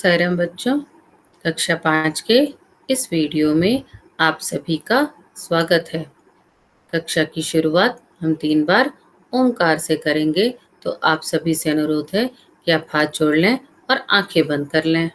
सायराम बच्चों, कक्षा 5 के इस वीडियो में आप सभी का स्वागत है। कक्षा की शुरुआत हम 3 बार ओमकार से करेंगे, तो आप सभी से अनुरोध है कि आप हाथ जोड़ लें और आंखें बंद कर लें।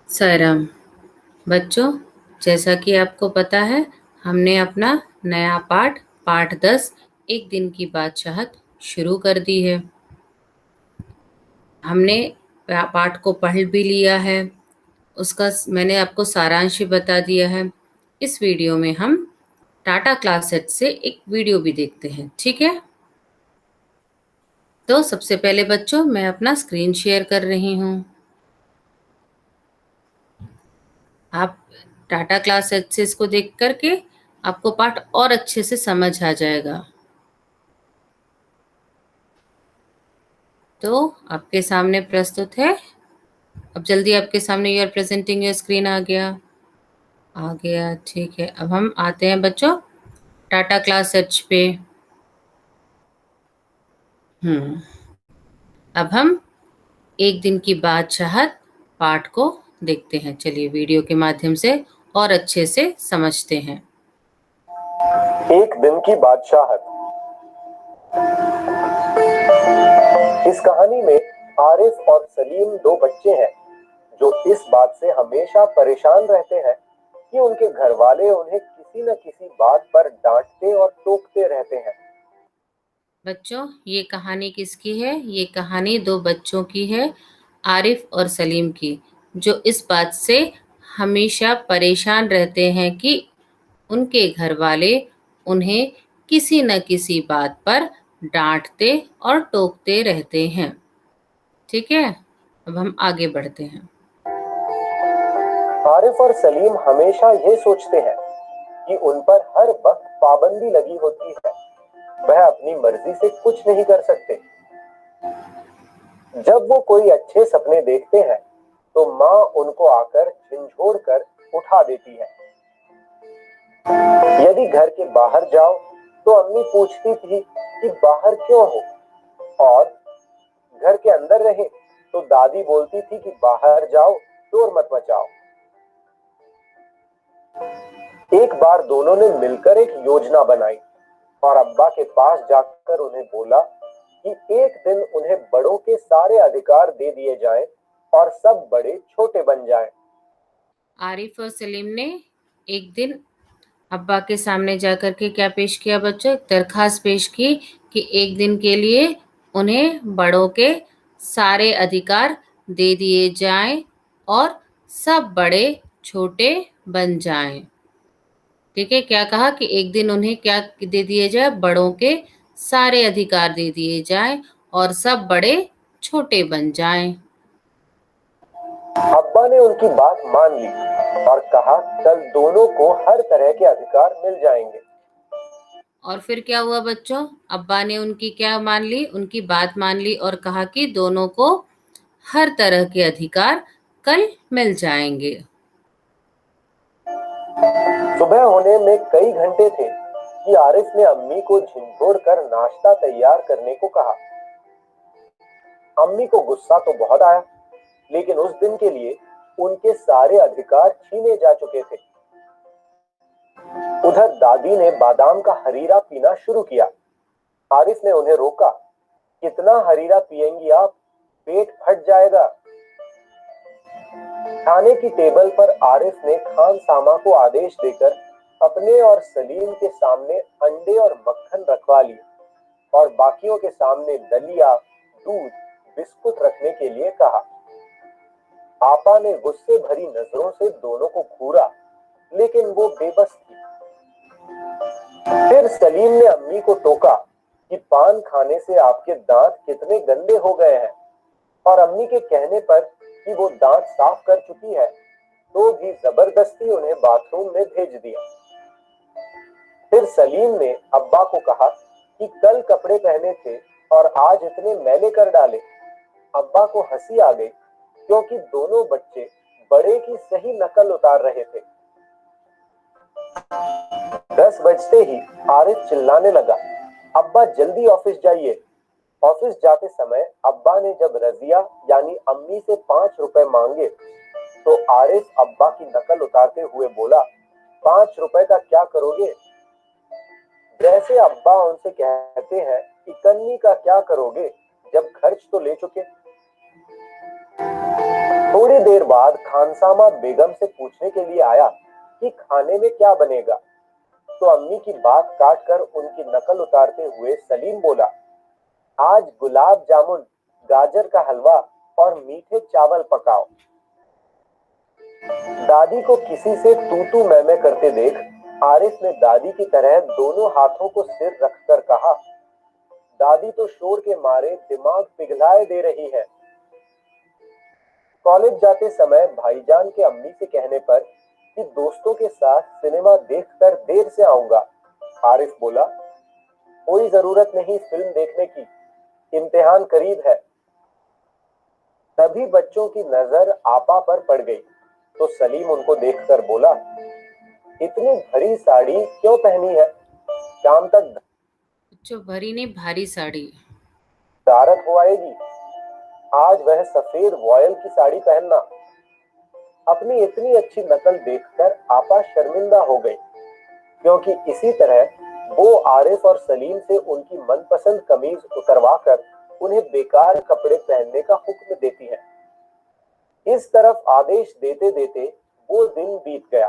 सायराम बच्चों, जैसा कि आपको पता है, हमने अपना नया पाठ 10 एक दिन की बादशाहत शुरू कर दी है। हमने पाठ को पढ़ भी लिया है, उसका मैंने आपको सारांश बता दिया है। इस वीडियो में हम टाटा क्लासेट से एक वीडियो भी देखते हैं, ठीक है? तो सबसे पहले बच्चों, मैं अपना स्क्रीन शेयर कर रही हूँ। आप टाटा क्लासेट से इसको देख करके आपको पाठ और अच्छे से समझ आ जाएगा। तो आपके सामने प्रस्तुत है। अब जल्दी आपके सामने you are presenting your screen आ गया, ठीक है। अब हम आते हैं बच्चों टाटा क्लासेट पे। अब हम एक दिन की बादशाहत पाठ को देखते हैं। चलिए वीडियो के माध्यम से और अच्छे से समझते हैं। एक दिन की बादशाहत। इस कहानी में आरिफ और सलीम दो बच्चे हैं जो इस बात से हमेशा परेशान रहते हैं कि उनके घर वाले उन्हें किसी न किसी बात पर डांटते और टोकते रहते हैं। बच्चों, ये कहानी किसकी है? ये कहानी दो बच्चों की है, आरिफ और सलीम की, जो इस बात से हमेशा परेशान रहते हैं कि उनके घर वाले उन्हें किसी न किसी बात पर डांटते और टोकते रहते हैं। ठीक है, अब हम आगे बढ़ते हैं। आरिफ और सलीम हमेशा ये सोचते हैं कि उन पर हर वक्त पाबंदी लगी होती है, वह अपनी मर्जी से कुछ नहीं कर सकते। जब वो कोई अच्छे सपने देखते हैं तो माँ उनको आकर झिंझोड़ कर उठा देती है। यदि घर के बाहर जाओ तो अम्मी पूछती थी कि बाहर क्यों हो, और घर के अंदर रहे तो दादी बोलती थी कि बाहर जाओ, शोर मत मचाओ। एक बार दोनों ने मिलकर एक योजना बनाई और अब्बा के पास जाकर उन्हें बोला कि एक दिन उन्हें बड़ों के सारे अधिकार दे दिए जाएं और सब बड़े छोटे बन जाएं। आरिफ और सलीम ने एक दिन अब्बा के सामने जाकर के क्या पेश किया बच्चों? दरखास्त पेश की कि एक दिन के लिए उन्हें बड़ों के सारे अधिकार दे दिए जाएं और सब बड़े छोटे बन जाएं। ठीक है, क्या कहा कि एक दिन उन्हें क्या दे दिए जाए? बड़ों के सारे अधिकार दे दिए जाएं और सब बड़े छोटे बन जाएं। अब्बा ने उनकी बात मान ली और कहा कल दोनों को हर तरह के अधिकार मिल जाएंगे। और फिर क्या हुआ बच्चों? अब्बा ने उनकी क्या मान ली? उनकी बात मान ली और कहा कि दोनों को हर तरह के अधिकार कल मिल जाएंगे। सुबह होने में कई घंटे थे कि आरिफ ने अम्मी को झिंझोड़ कर नाश्ता तैयार करने को कहा। अम्मी को गुस्सा तो बहुत आया, लेकिन उस दिन के लिए उनके सारे अधिकार छीने जा चुके थे। उधर दादी ने बादाम का हरीरा पीना शुरू किया। आरिफ ने उन्हें रोका, कितना हरीरा पिएंगी आप, पेट फट जाएगा। खाने की टेबल पर आरिफ ने खान सामा को आदेश देकर अपने और सलीम के सामने अंडे और मक्खन रखवा लिए और बाकियों के सामने दलिया, दूध, बिस्कुट रखने के लिए कहा। आपा ने गुस्से भरी नजरों से दोनों को घूरा, लेकिन वो बेबस थी। फिर सलीम ने अम्मी को टोका कि पान खाने से आपके दांत कितने गंदे हो गए हैं, और अम्मी के कहने पर कि वो दांत साफ कर चुकी है, तो भी जबरदस्ती उन्हें बाथरूम में भेज दिया। फिर सलीम ने अब्बा को कहा कि कल कपड़े पहने थे और आज इतने मैले कर डाले। अब्बा को हंसी आ गई, क्योंकि दोनों बच्चे बड़े की सही नकल उतार रहे थे। 10 बजते ही आरिफ चिल्लाने लगा, अब्बा जल्दी ऑफिस जाइए। ऑफिस जाते समय अब्बा ने जब रजिया यानी अम्मी से 5 रुपए मांगे, तो आरिफ अब्बा की नकल उतारते हुए बोला, 5 रुपए का क्या करोगे? जैसे अब्बा उनसे कहते हैं कि कन्नी का क्या करोगे, जब खर्च तो ले चुके। थोड़ी देर बाद खानसामा बेगम से पूछने के लिए आया कि खाने में क्या बनेगा, तो अम्मी की बात काटकर उनकी नकल उतारते हुए सलीम बोला, आज गुलाब जामुन, गाजर का हलवा और मीठे चावल पकाओ। दादी को किसी से तू तू मैं करते देख आरिफ ने दादी की तरह दोनों हाथों को सिर रखकर कहा, दादी तो शोर के मारे दिमाग पिघलाए दे रही है। कॉलेज जाते समय भाईजान के अम्मी से कहने पर कि दोस्तों के साथ सिनेमा देखकर देर से आऊंगा, आरिफ बोला, कोई जरूरत नहीं फिल्म देखने की, इम्तिहान करीब है। तभी बच्चों की नजर आपा पर पड़ गई, तो सलीम उनको देखकर बोला, इतनी भरी साड़ी क्यों पहनी है? शाम तक जो भरी नहीं भारी साड़ी। दारत हो आएगी। आज वह सफेद वॉयल की साड़ी पहनना। अपनी इतनी अच्छी नकल देखकर आपा शर्मिंदा हो गई, क्योंकि इसी तरह वो आरिफ और सलीम से उनकी मनपसंद कमीज उतरवाकर उन्हें बेकार कपड़े पहनने का हुक्म देती है। इस तरफ आदेश देते देते वो दिन बीत गया।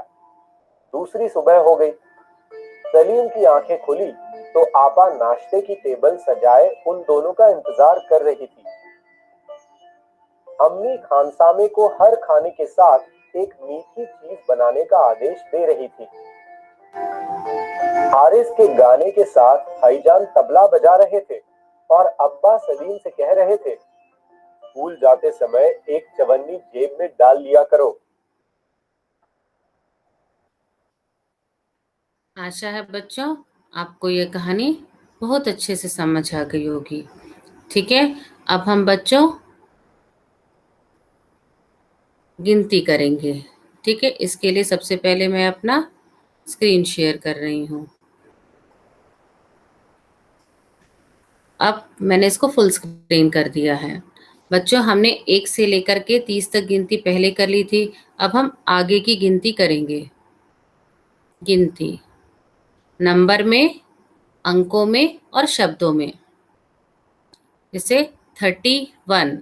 दूसरी सुबह हो गई। सलीम की आंखें खुली तो आपा नाश्ते की टेबल सजाए उन दोनों का इंतजार कर रही थी। अम्मी खानसामे को हर खाने के साथ एक मीठी चीज बनाने का आदेश दे रही थी। हारिस के गाने के साथ भाईजान तबला बजा रहे थे और अब्बा सलीम से कह रहे थे, स्कूल जाते समय एक चवन्नी जेब में डाल लिया करो। आशा है बच्चों आपको ये कहानी बहुत अच्छे से समझ आ गई होगी। ठीक है, अब हम बच्चों गिनती करेंगे। ठीक है, इसके लिए सबसे पहले मैं अपना स्क्रीन शेयर कर रही हूँ। अब मैंने इसको फुल स्क्रीन कर दिया है। बच्चों हमने 1 से लेकर के 30 तक गिनती पहले कर ली थी। अब हम आगे की गिनती करेंगे। गिनती नंबर में, अंकों में और शब्दों में। जैसे 31।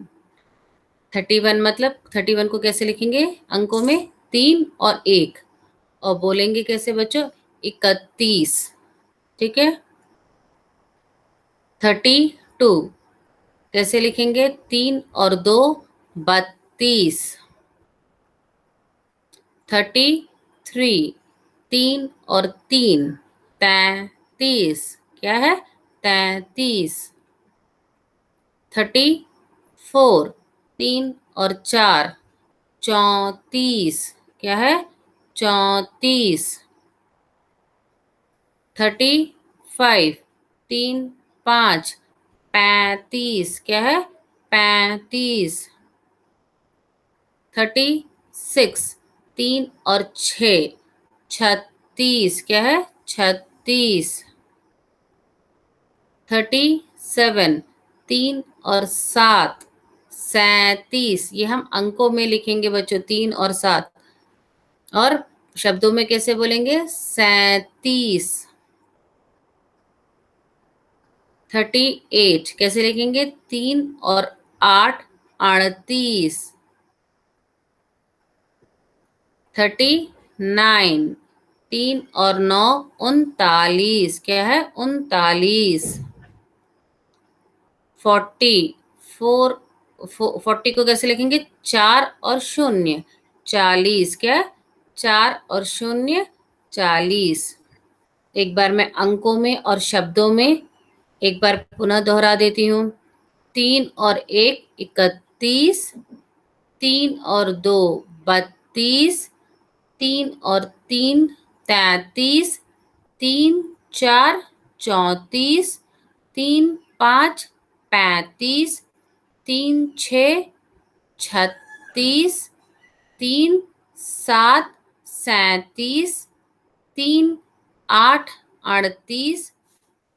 31 मतलब 31 को कैसे लिखेंगे? अंकों में 3 और 1, और बोलेंगे कैसे बच्चों? 31। ठीक है। 32 कैसे लिखेंगे? 3 और 2 32। 33 3 और 3 33। क्या है? 33। 34 3 और 4 34। क्या है? 34। 35 3 5 35। क्या है? 35। 36 3 और 6 36। क्या है? 36। 37 3 और 7 37। ये हम अंकों में लिखेंगे बच्चों, 3 और 7, और शब्दों में कैसे बोलेंगे? 37। 38 कैसे लिखेंगे? 3 और 8 38। 39 3 और 9 39। क्या है? 39। 40 40 को कैसे लिखेंगे? 4 और 0 40। क्या? 4 और 0 40। एक बार मैं अंकों में और शब्दों में एक बार पुनः दोहरा देती हूँ। 3 और 1 31। 3 और 2 32, 3 और 3 33, 3 4 34, 3 5 35, 3 6 36, 3 7 37, 3 8 38,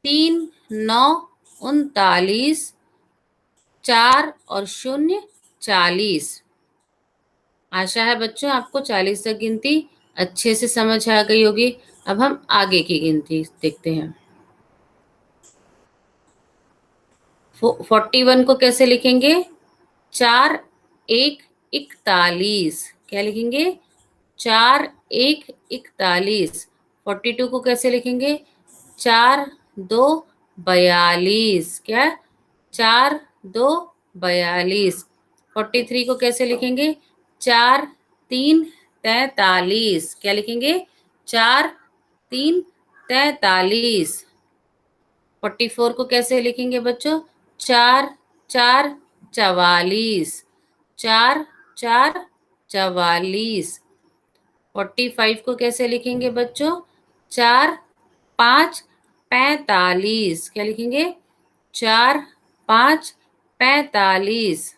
3 9 39, 4 और 0 40। आशा है बच्चों आपको 40 तक गिनती अच्छे से समझ आ गई होगी। अब हम आगे की गिनती देखते हैं। 41 को कैसे लिखेंगे? 4 1 41। क्या लिखेंगे? 4 1 41। 42 को कैसे लिखेंगे? 4 2 42। क्या? 4 2 42। 43 को कैसे लिखेंगे? 4 3 43। क्या लिखेंगे? 4 3 43। 44 को कैसे लिखेंगे बच्चों? 4 4 44। 4 4 44। 45 को कैसे लिखेंगे बच्चों? 4 5 45। क्या लिखेंगे? 4 5 45।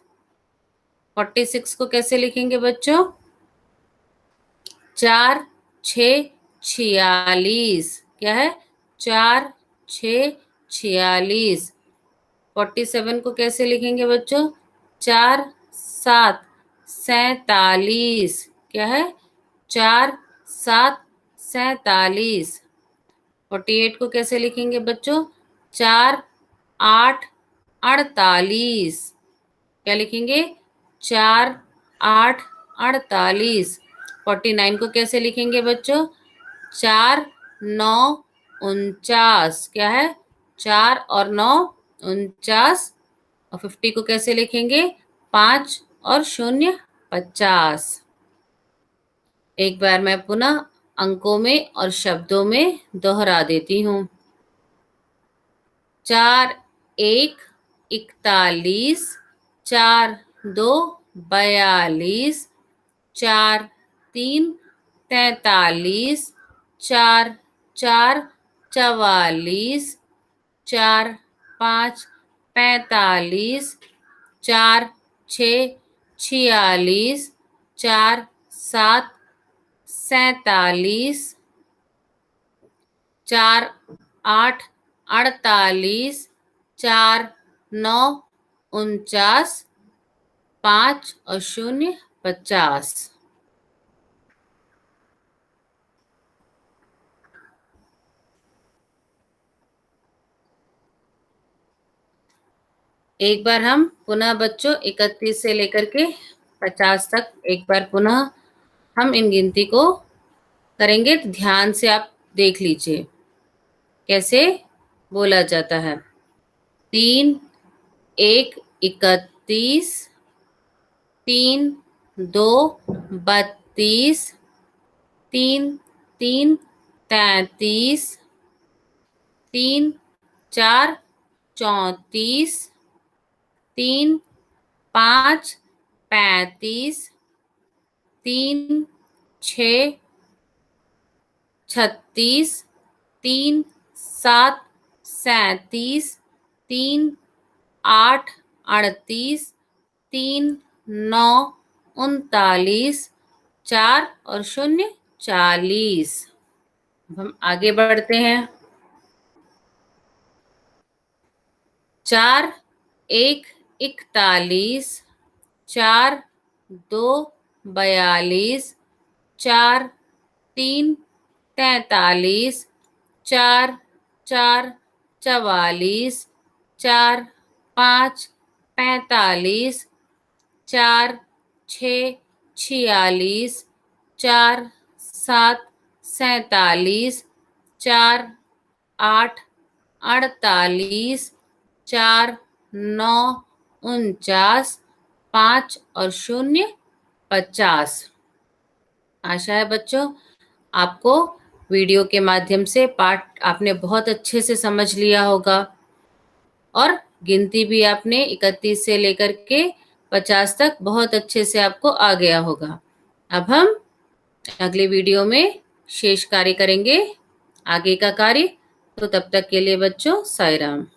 46 को कैसे लिखेंगे बच्चों? 4 6 46। क्या है? 4 6 46। 47 को कैसे लिखेंगे बच्चों? 4 7 47। क्या है? 4 7 47। 48 को कैसे लिखेंगे बच्चों? 4 8 48। क्या लिखेंगे? 4 8 48। 49 को कैसे लिखेंगे बच्चों? 4 9 49। क्या है? 4 और 9 49। और 50 को कैसे लिखेंगे? 5 और 0 50। एक बार मैं पुनः अंकों में और शब्दों में दोहरा देती हूँ। 4 1 41, 4 2 42, 4 3 43, 4 4 44, 4 5 45, 4 6 46, 4 7 47, 4 8 48, 4 9 49, 5 और 0 50। एक बार हम पुनः बच्चों 31 से लेकर के 50 तक एक बार पुनः हम इन गिनती को करेंगे, तो ध्यान से आप देख लीजिए कैसे बोला जाता है। 3 1 31, 3 2 32, 3 3 33, 3 4 34, 3 5 35, 3 6 36, 3 7 37, 3 8 38, 3 9 39, 4 और 0 40। अब हम आगे बढ़ते हैं। 4 1 41, 4 2 42, 4 3 43, 4 4 44, 4 5 45, 4 6 46, 4 7 47, 4 8 48, 4 9 49, 5 और 0 50। आशा है बच्चों आपको वीडियो के माध्यम से पाठ आपने बहुत अच्छे से समझ लिया होगा और गिनती भी आपने 31 से लेकर के 50 तक बहुत अच्छे से आपको आ गया होगा। अब हम अगले वीडियो में शेष कार्य करेंगे, आगे का कार्य। तो तब तक के लिए बच्चों साई राम।